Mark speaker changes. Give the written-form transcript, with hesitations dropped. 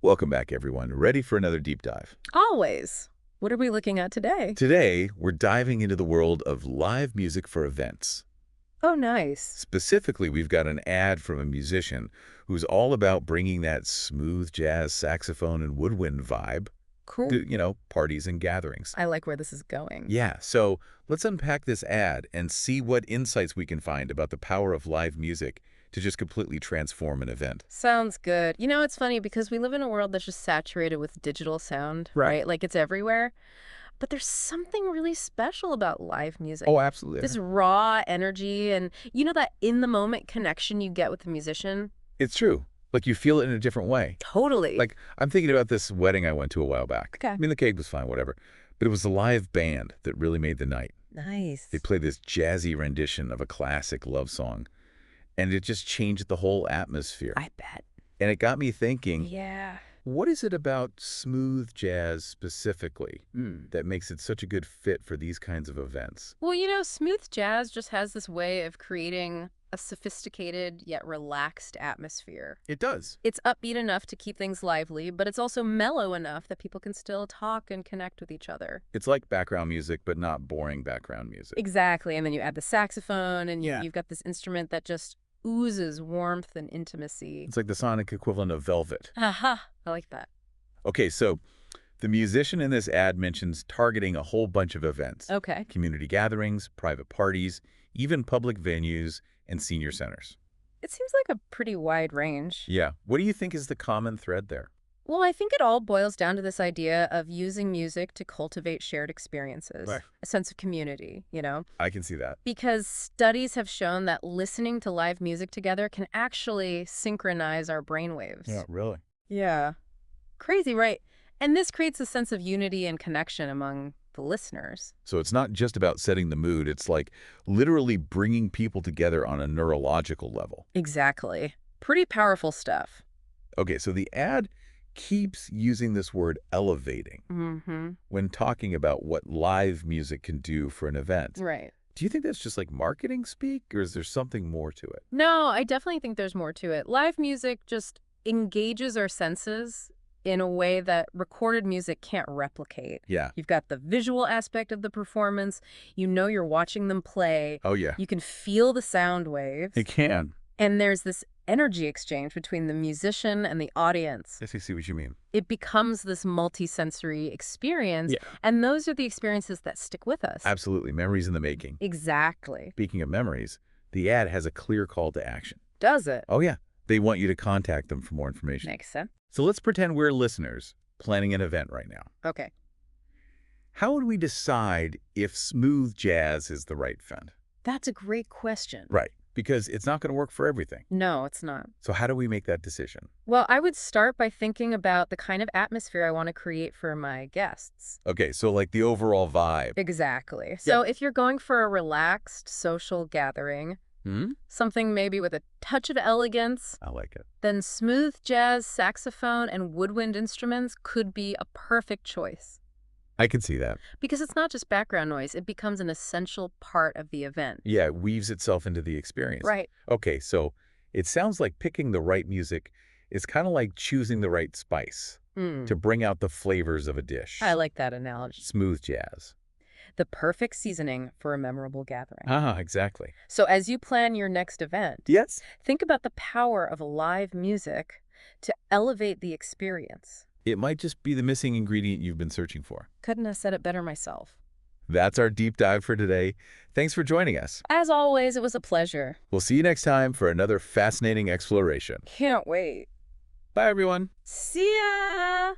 Speaker 1: Welcome back, everyone. Ready for another deep dive?
Speaker 2: Always. What are we looking at today?
Speaker 1: Today, we're diving into the world of live music for events.
Speaker 2: Oh, nice.
Speaker 1: Specifically, we've got an ad from a musician who's all about bringing that smooth jazz, saxophone, and woodwind vibe
Speaker 2: Cool.
Speaker 1: to parties and gatherings.
Speaker 2: I like where this is going.
Speaker 1: Yeah, so let's unpack this ad and see what insights we can find about the power of live music to just completely transform an event.
Speaker 2: Sounds good. You know, it's funny because we live in a world that's just saturated with digital sound,
Speaker 1: Right.
Speaker 2: right? Like it's everywhere. But there's something really special about live music.
Speaker 1: Oh, absolutely.
Speaker 2: This raw energy and that in the moment connection you get with the musician.
Speaker 1: It's true. Like you feel it in a different way.
Speaker 2: Totally.
Speaker 1: Like, I'm thinking about this wedding I went to a while back.
Speaker 2: Okay.
Speaker 1: I mean, the cake was fine, whatever. But it was the live band that really made the night.
Speaker 2: Nice.
Speaker 1: They played this jazzy rendition of a classic love song, and it just changed the whole atmosphere.
Speaker 2: I bet.
Speaker 1: And it got me thinking,
Speaker 2: Yeah.
Speaker 1: what is it about smooth jazz specifically that makes it such a good fit for these kinds of events?
Speaker 2: Well, smooth jazz just has this way of creating a sophisticated yet relaxed atmosphere.
Speaker 1: It does.
Speaker 2: It's upbeat enough to keep things lively, but it's also mellow enough that people can still talk and connect with each other.
Speaker 1: It's like background music, but not boring background music.
Speaker 2: Exactly. And then you add the saxophone, and
Speaker 1: Yeah.
Speaker 2: you've got this instrument that just oozes warmth and intimacy.
Speaker 1: It's like the sonic equivalent of velvet.
Speaker 2: Aha! I like that.
Speaker 1: Okay, so the musician in this ad mentions targeting a whole bunch of events.
Speaker 2: Okay.
Speaker 1: Community gatherings, private parties, even public venues, and senior centers.
Speaker 2: It seems like a pretty wide range.
Speaker 1: Yeah. What do you think is the common thread there?
Speaker 2: Well, I think it all boils down to this idea of using music to cultivate shared experiences,
Speaker 1: Right.
Speaker 2: a sense of community.
Speaker 1: I can see that.
Speaker 2: Because studies have shown that listening to live music together can actually synchronize our brainwaves.
Speaker 1: really.
Speaker 2: Yeah. Crazy, right? And this creates a sense of unity and connection among the listeners.
Speaker 1: So it's not just about setting the mood. It's like literally bringing people together on a neurological level.
Speaker 2: Exactly. Pretty powerful stuff.
Speaker 1: Okay, so the ad keeps using this word elevating
Speaker 2: Mm-hmm.
Speaker 1: when talking about what live music can do for an event.
Speaker 2: Right.
Speaker 1: Do you think that's just like marketing speak, or is there something more to it?
Speaker 2: No, I definitely think there's more to it. Live music just engages our senses in a way that recorded music can't replicate.
Speaker 1: Yeah.
Speaker 2: You've got the visual aspect of the performance. You're watching them play.
Speaker 1: Oh, yeah.
Speaker 2: You can feel the sound waves.
Speaker 1: It can.
Speaker 2: And there's this energy exchange between the musician and the audience.
Speaker 1: Yes, I see what you mean.
Speaker 2: It becomes this multi-sensory experience.
Speaker 1: Yeah.
Speaker 2: And those are the experiences that stick with us.
Speaker 1: Absolutely. Memories in the making.
Speaker 2: Exactly.
Speaker 1: Speaking of memories, the ad has a clear call to action.
Speaker 2: Does it?
Speaker 1: Oh, yeah. They want you to contact them for more information.
Speaker 2: Makes sense.
Speaker 1: So let's pretend we're listeners planning an event right now.
Speaker 2: Okay.
Speaker 1: How would we decide if smooth jazz is the right fit?
Speaker 2: That's a great question.
Speaker 1: Right. Because it's not going to work for everything.
Speaker 2: No, it's not.
Speaker 1: So how do we make that decision?
Speaker 2: Well, I would start by thinking about the kind of atmosphere I want to create for my guests.
Speaker 1: Okay, so like the overall vibe.
Speaker 2: Exactly. So if you're going for a relaxed social gathering, something maybe with a touch of elegance,
Speaker 1: I like it.
Speaker 2: then smooth jazz, saxophone, and woodwind instruments could be a perfect choice.
Speaker 1: I can see that.
Speaker 2: Because it's not just background noise, it becomes an essential part of the event.
Speaker 1: Yeah, it weaves itself into the experience.
Speaker 2: Right.
Speaker 1: Okay, so it sounds like picking the right music is kind of like choosing the right spice to bring out the flavors of a dish.
Speaker 2: I like that analogy.
Speaker 1: Smooth jazz.
Speaker 2: The perfect seasoning for a memorable gathering.
Speaker 1: Ah, exactly.
Speaker 2: So as you plan your next event,
Speaker 1: Yes.
Speaker 2: think about the power of live music to elevate the experience.
Speaker 1: It might just be the missing ingredient you've been searching for.
Speaker 2: Couldn't have said it better myself.
Speaker 1: That's our deep dive for today. Thanks for joining us.
Speaker 2: As always, it was a pleasure.
Speaker 1: We'll see you next time for another fascinating exploration.
Speaker 2: Can't wait.
Speaker 1: Bye, everyone.
Speaker 2: See ya!